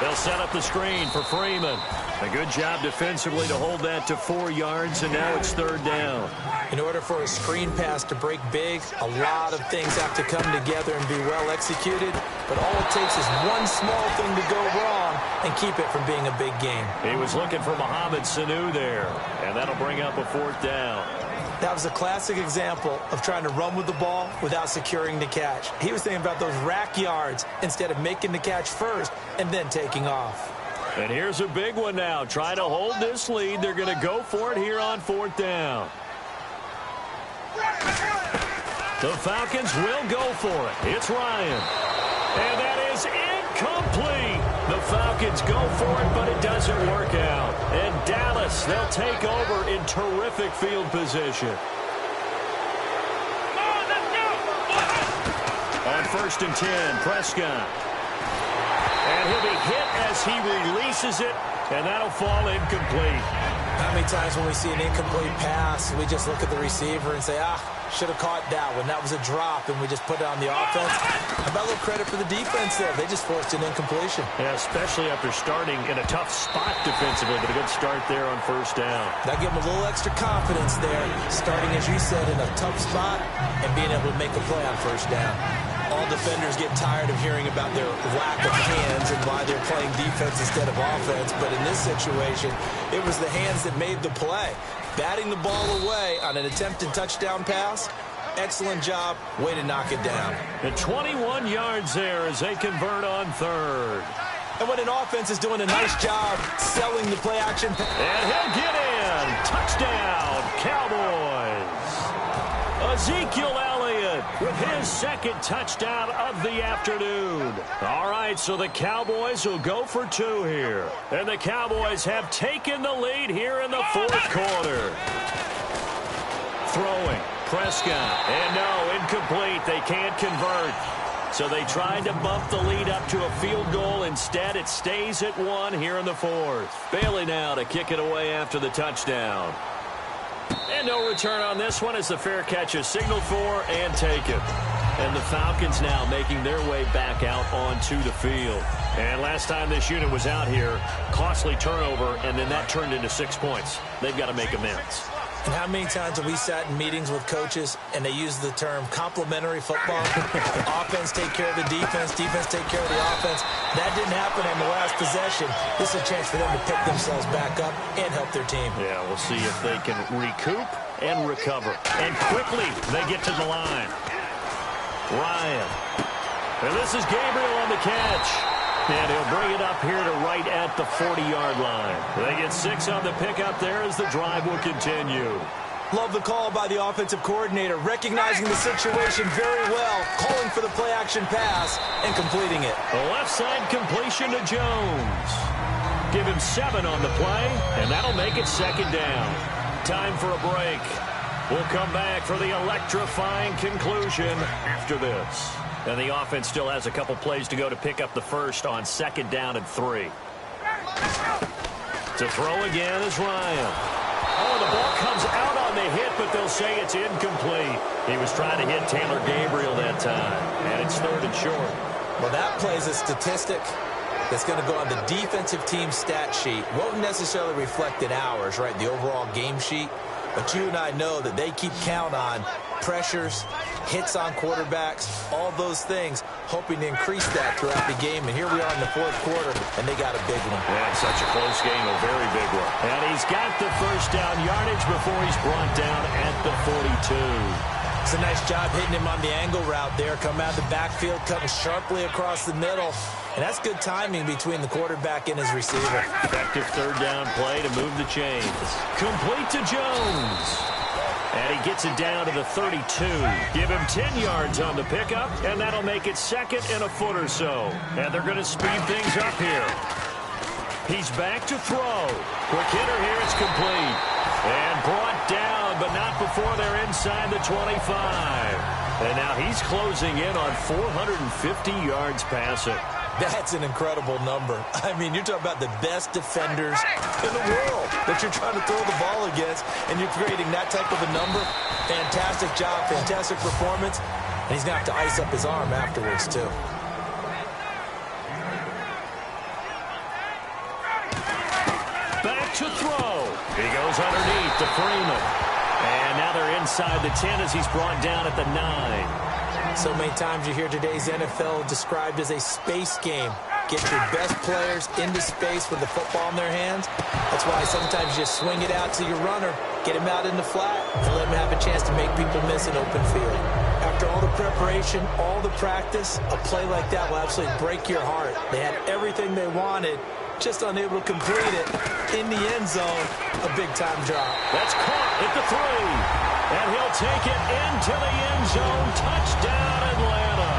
They'll set up the screen for Freeman. A good job defensively to hold that to 4 yards, and now it's 3rd down. In order for a screen pass to break big, a lot of things have to come together and be well executed. But all it takes is one small thing to go wrong and keep it from being a big game. He was looking for Mohamed Sanu there, and that'll bring up a 4th down. That was a classic example of trying to run with the ball without securing the catch. He was thinking about those rack yards instead of making the catch first and then taking off. And here's a big one now. Trying to hold this lead. They're going to go for it here on 4th down. The Falcons will go for it. It's Ryan. And that is incomplete. The Falcons go for it, but it doesn't work out. And Dallas, they'll take over in terrific field position. On 1st and 10, Prescott. And he'll be hit as he releases it, and that'll fall incomplete. How many times when we see an incomplete pass, we just look at the receiver and say, should have caught that one. That was a drop, and we just put it on the offense. How about a little credit for the defense there? They just forced an incompletion. Yeah, especially after starting in a tough spot defensively, but a good start there on 1st down. That gave them a little extra confidence there, starting, as you said, in a tough spot and being able to make a play on 1st down. All defenders get tired of hearing about their lack of hands and why they're playing defense instead of offense. But in this situation, it was the hands that made the play. Batting the ball away on an attempted touchdown pass, excellent job. Way to knock it down. And 21 yards there as they convert on 3rd. And when an offense is doing a nice job selling the play action. And he'll get in. Touchdown, Cowboys. Ezekiel Elliott with his 2nd touchdown of the afternoon. All right, so the Cowboys will go for 2 here. And the Cowboys have taken the lead here in the 4th quarter. Throwing, Prescott. And no, incomplete. They can't convert. So they tried to bump the lead up to a field goal. Instead, it stays at 1 here in the 4th. Bailey now to kick it away after the touchdown. And no return on this one as the fair catch is signaled for and taken. And the Falcons now making their way back out onto the field. And last time this unit was out here, costly turnover, and then that turned into 6 points. They've got to make amends. And how many times have we sat in meetings with coaches and they use the term complementary football? Offense take care of the defense, defense take care of the offense. That didn't happen on the last possession. This is a chance for them to pick themselves back up and help their team. Yeah, we'll see if they can recoup and recover. And quickly, they get to the line. Ryan. And this is Gabriel on the catch. And he'll bring it up here to right at the 40-yard line. They get 6 on the pickup there as the drive will continue. Love the call by the offensive coordinator, recognizing the situation very well, calling for the play-action pass and completing it. The left side completion to Jones. Give him 7 on the play, and that'll make it 2nd down. Time for a break. We'll come back for the electrifying conclusion after this. And the offense still has a couple plays to go to pick up the 1st on 2nd down and 3. To throw again is Ryan. Oh, the ball comes out on the hit, but they'll say it's incomplete. He was trying to hit Taylor Gabriel that time, and it's 3rd and short. Well, that plays a statistic that's going to go on the defensive team stat sheet. Won't necessarily reflect in ours, right, the overall game sheet. But you and I know that they keep count on pressures, hits on quarterbacks, all those things, hoping to increase that throughout the game. And here we are in the 4th quarter, and they got a big one. Yeah, such a close game, a very big one. And he's got the 1st down yardage before he's brought down at the 42. It's a nice job hitting him on the angle route there. Come out of the backfield, cutting sharply across the middle. And that's good timing between the quarterback and his receiver. Effective 3rd down play to move the chains. Complete to Jones. And he gets it down to the 32. Give him 10 yards on the pickup, and that'll make it 2nd and a foot or so. And they're going to speed things up here. He's back to throw. Quick hitter here, it's complete. And brought down, but not before they're inside the 25. And now he's closing in on 450 yards passing. That's an incredible number. I mean, you're talking about the best defenders in the world that you're trying to throw the ball against, and you're creating that type of a number. Fantastic job, fantastic performance, and he's going to have to ice up his arm afterwards, too. to throw. He goes underneath to Freeman. And now they're inside the 10 as he's brought down at the 9. So many times you hear today's NFL described as a space game. Get your best players into space with the football in their hands. That's why sometimes you just swing it out to your runner, get him out in the flat, and let him have a chance to make people miss an open field. After all the preparation, all the practice, a play like that will absolutely break your heart. They had everything they wanted, just unable to complete it. In the end zone, a big-time drop. That's caught at the 3. And he'll take it into the end zone. Touchdown, Atlanta.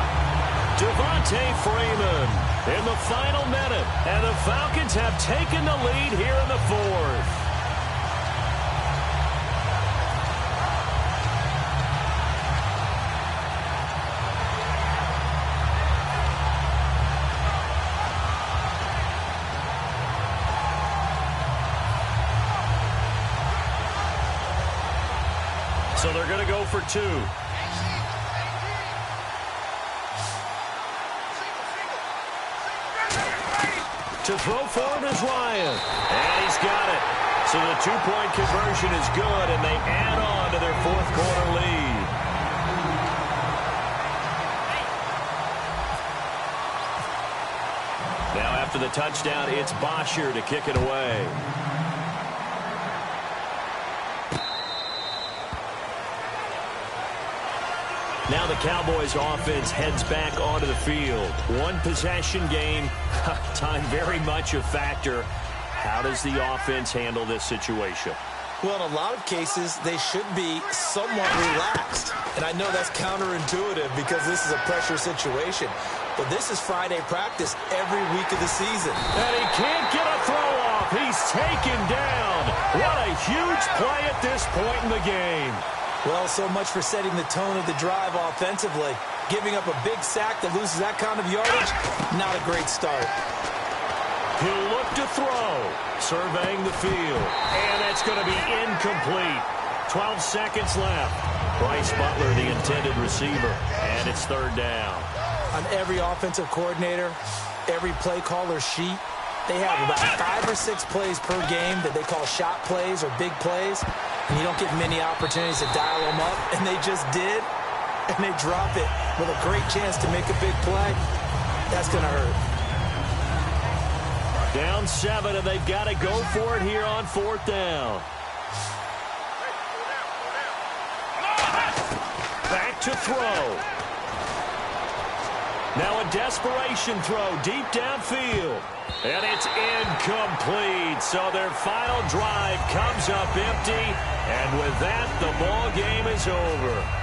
Devontae Freeman in the final minute. And the Falcons have taken the lead here in the 4th. So they're going to go for 2. To throw for him is Ryan. And he's got it. So the 2-point conversion is good, and they add on to their 4th quarter lead. Now after the touchdown, it's Bosher to kick it away. Now the Cowboys offense heads back onto the field. One possession game, time very much a factor. How does the offense handle this situation? Well, in a lot of cases, they should be somewhat relaxed. And I know that's counterintuitive because this is a pressure situation. But this is Friday practice every week of the season. And he can't get a throw off. He's taken down. What a huge play at this point in the game. Well, so much for setting the tone of the drive offensively. Giving up a big sack that loses that kind of yardage, not a great start. He'll look to throw, surveying the field. And that's going to be incomplete. 12 seconds left. Bryce Butler, the intended receiver. And it's 3rd down. On every offensive coordinator, every play caller sheet, they have about 5 or 6 plays per game that they call shot plays or big plays. And you don't get many opportunities to dial them up, and they just did, and they drop it with a great chance to make a big play. That's going to hurt. Down 7, and they've got to go for it here on 4th down. Back to throw. Now a desperation throw deep downfield. And it's incomplete. So their final drive comes up empty. And with that, the ball game is over.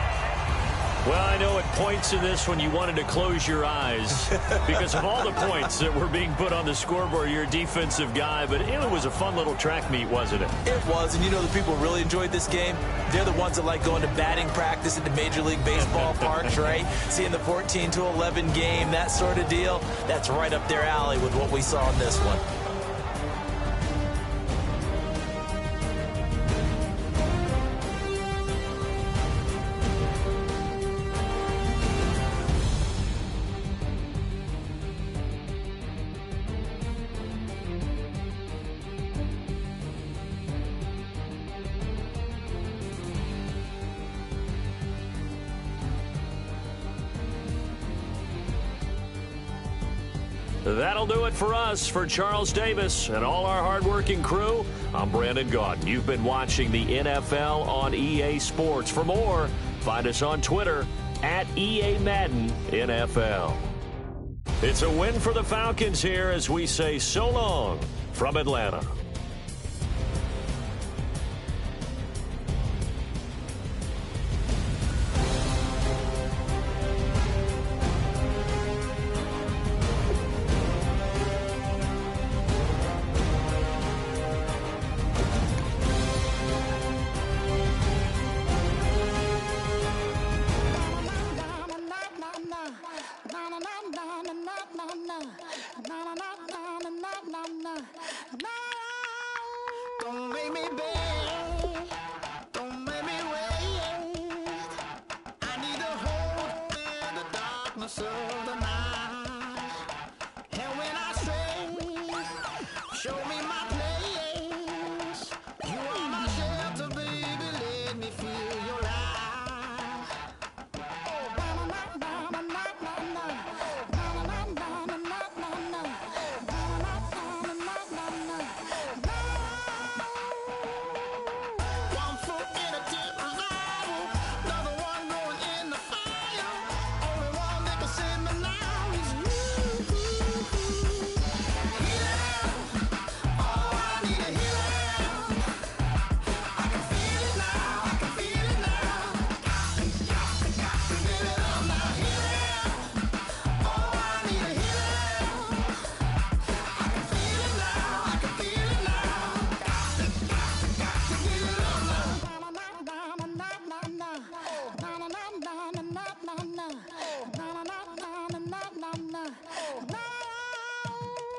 Well, I know at points in this one you wanted to close your eyes because of all the points that were being put on the scoreboard. You're a defensive guy, but it was a fun little track meet, wasn't it? It was, and you know the people who really enjoyed this game? They're the ones that like going to batting practice at the Major League Baseball parks, right? Seeing the 14-11 game, that sort of deal. That's right up their alley with what we saw in this one. That'll do it for us. For Charles Davis and all our hardworking crew, I'm Brandon Gaudin. You've been watching the NFL on EA Sports. For more, find us on Twitter at EA Madden NFL. It's a win for the Falcons here as we say so long from Atlanta. Don't make me beg, don't make me wait. I need a hold in the darkness of the night. And when I stray, show me my place.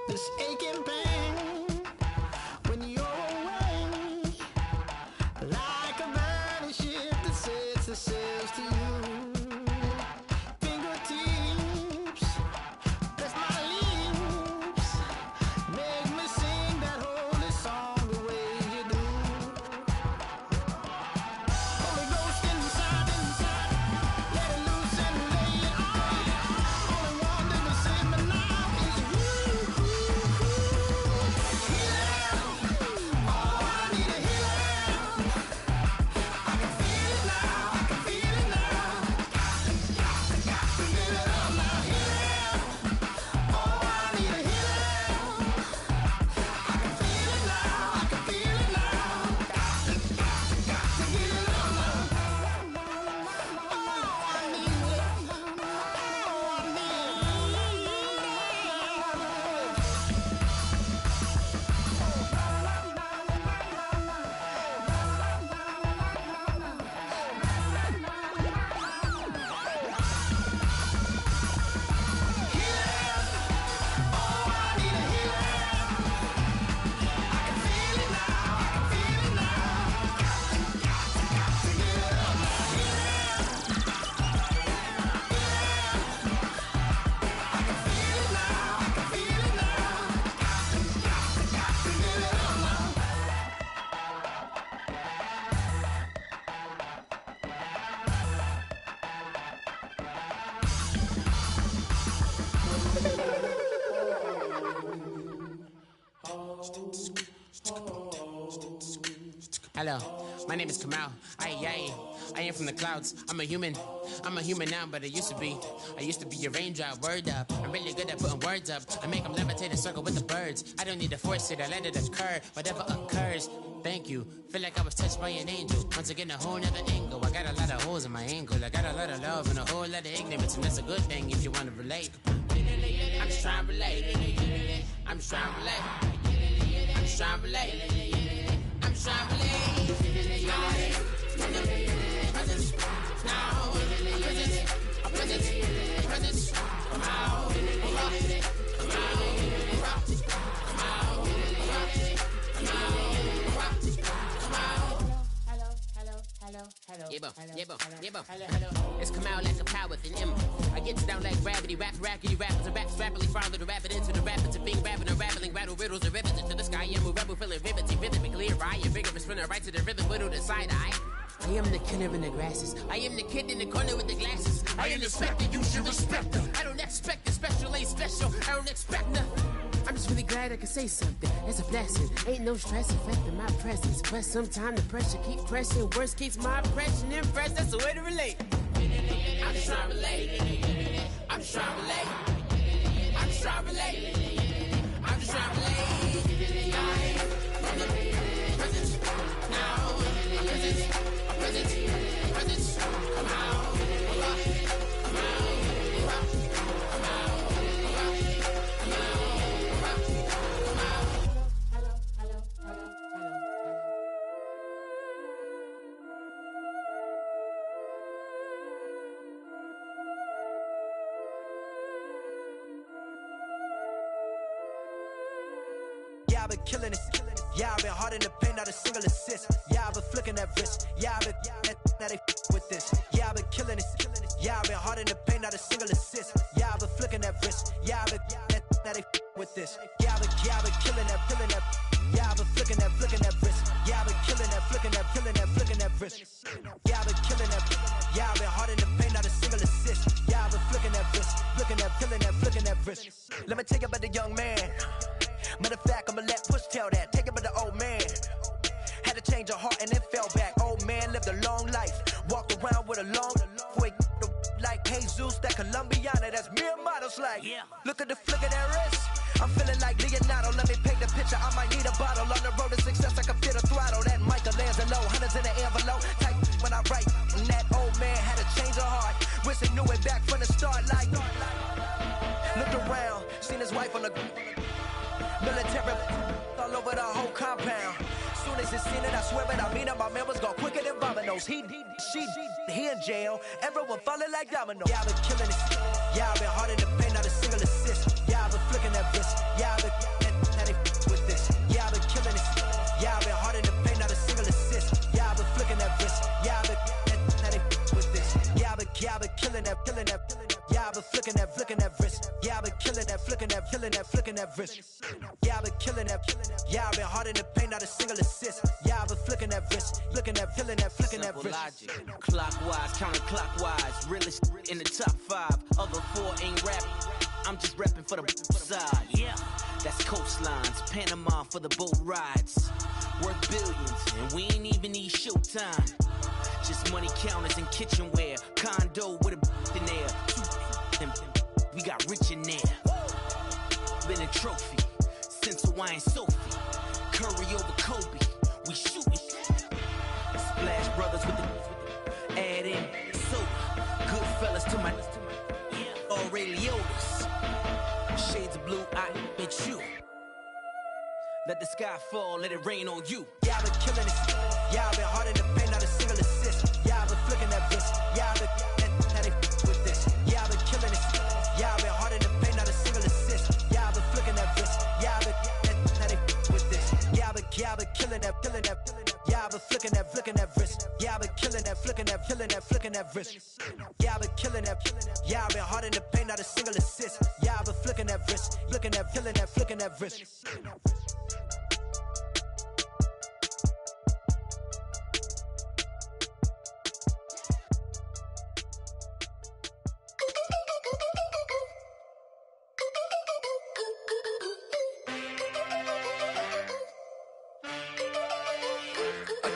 This aching pain when you're away, like a burning ship that sets sails to you. Fingertips, press my lips, make me sing that holy song the way you do. Holy Ghost inside, let it loose and lay it on. Only one that can save me now is you. Healing, oh, I need a healing. I can feel it now, I can feel it now. Got to give it up now. Healing, oh, I need a healing. I can feel it now, I can feel it now. Got to give it up now. Oh, I need it. Oh, I need Hello, my name is Kamal. I am from the clouds. I'm a human now, but I used to be a raindrop. Word up, I'm really good at putting words up. I make them levitate and circle with the birds. I don't need to force it, I let it occur. Whatever occurs, thank you. Feel like I was touched by an angel. Once again, a whole nother angle. I got a lot of holes in my angle. I got a lot of love and a whole lot of ignorance, and that's a good thing if you want to relate. I'm just trying to relate. I'm just trying to relate. I'm just trying to relate. I'm just trying to relate. Presence, now, presence, come out, come It's come out like a power within him. I get down like gravity, rackety rappers and raps rapidly follow the rapid into the rapids of being rapping and rattling, rattle riddles and rivets into the sky. I'm a rebel feeling riveting, rhythmically right, and vigorous spinner right to the rhythm, widow to side eye. I am the killer in the grasses. I am the kid in the corner with the glasses. I am the specter, you should respect them. I don't expect the special, ain't special. I don't expect nothing. I'm just really glad I can say something. It's a blessing. Ain't no stress affecting my presence. But sometimes the pressure keep pressing. Worst keeps my impression impressed. That's the way to relate. I'm just trying to relate. I'm just trying to relate. I'm just trying to relate. I'm just trying to relate. Presence, now, presence, come out. Yeah, I've been killing it. Yeah, I've been hard in the paint, not a single assist. Yeah, I've been flicking that wrist. Yeah, I've been now they with this. Yeah, I've been killing it. Yeah, I've been hard in the paint, not a single assist. Yeah, I've been flicking that wrist. Yeah, I've been now they with this. Yeah, I've been killing that. Yeah, I've been flicking that wrist. Yeah, I've been killing that, flicking that wrist. Yeah, I've been killing that. Yeah, I've been hard in the paint, not a single assist. Yeah, I've been flicking that wrist, flicking that wrist. Let me tell you about the young man. Matter of fact, I'ma let Push tell that. Take it by the old man. Had to change her heart and then fell back. Old man lived a long life. Walked around with a long way like Jesus, that Colombiana, that's mere models like. Yeah. Look at the flick of that wrist. I'm feeling like Leonardo. Let me paint the picture. I might need a bottle. On the road to success, I can feel the throttle. That Michelangelo, hundreds in the envelope. Type when I write. And that old man had to change her heart. Wish he knew it back from the start. Like, looked around, seen his wife on the military all over the whole compound. Soon as he seen it, I swear it, I mean it, my man was gone quicker than Domino's. He in jail, everyone falling like dominoes. Yeah, I've been killing it. Yeah, I've been hard in the paint, not a single assist. Yeah, I've been killing that, flicking that, killing that, flicking that wrist. Yeah, I've been killing that. Yeah, I've been hard in the paint, not a single assist. Yeah, I've been flicking that wrist, flicking that, killing that, flicking that Simple wrist. logic, clockwise, counterclockwise. Realest in the top 5. Other 4 ain't rapping. I'm just repping for the side. Yeah, that's coastlines, Panama for the boat rides. Worth billions, and we ain't even need showtime. Just money counters and kitchenware. Condo with a in there. We got rich in there. Been a trophy since Hawaiian Sophie. Curry over Kobe. We shootin'. Splash Brothers with the add in soda. Good fellas to my Aureliotas. Shades of blue, I bet you. Let the sky fall, let it rain on you. Yeah, I've been killing it. Yeah, I've been hard in the paint, not a single assist. Yeah, I've been flicking that wrist. Yeah, I've been now they with this. Yeah, I've been killing it. Yeah, I've been hard in the paint, not a single assist. Yeah, I've been flicking that wrist. Yeah, I've been now they with this. Yeah, I've been killing that, killing that. Yeah, I've been flicking that, flicking that wrist. Yeah, I've been killing that, flicking that, killing that, flicking that wrist. Yeah, I've been killing that. Yeah, I've been hard in the paint, not a single assist. Yeah, I've been flicking that wrist, flicking that, killing that, flicking that wrist.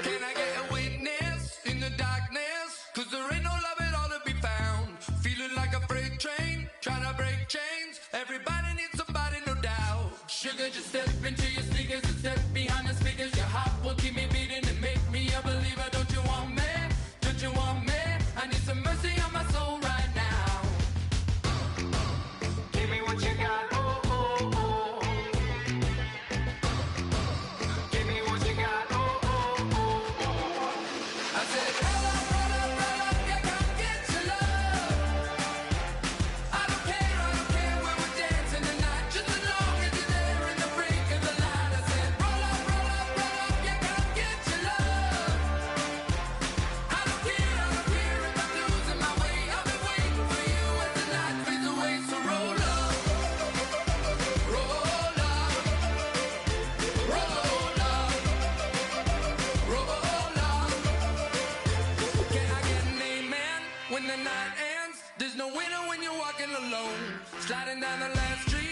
Can I get a witness in the darkness? 'Cause there ain't no love at all to be found. Feeling like a freight train, trying to break chains. Everybody needs somebody, no doubt. Sugar, just step into your sneakers and step behind the speakers. Your heart will keep me beating and make me a believer. Don't you want me? Don't you want me? I need some mercy on my soul right now. Give me what you got, oh, oh, oh. Give me what you got, oh, oh, oh, oh. I said, roll up, yeah, come get your love. I don't care when we're dancing tonight, just as long as you're there in the brink of the light. I said, roll up, yeah, come get your love. I don't care if I'm losing my way. I've been waiting for you as the night fades away. So roll up, roll up, roll up, roll up. Can I get an amen when the night ends? There's no winner when you're walking alone. Sliding down the last street.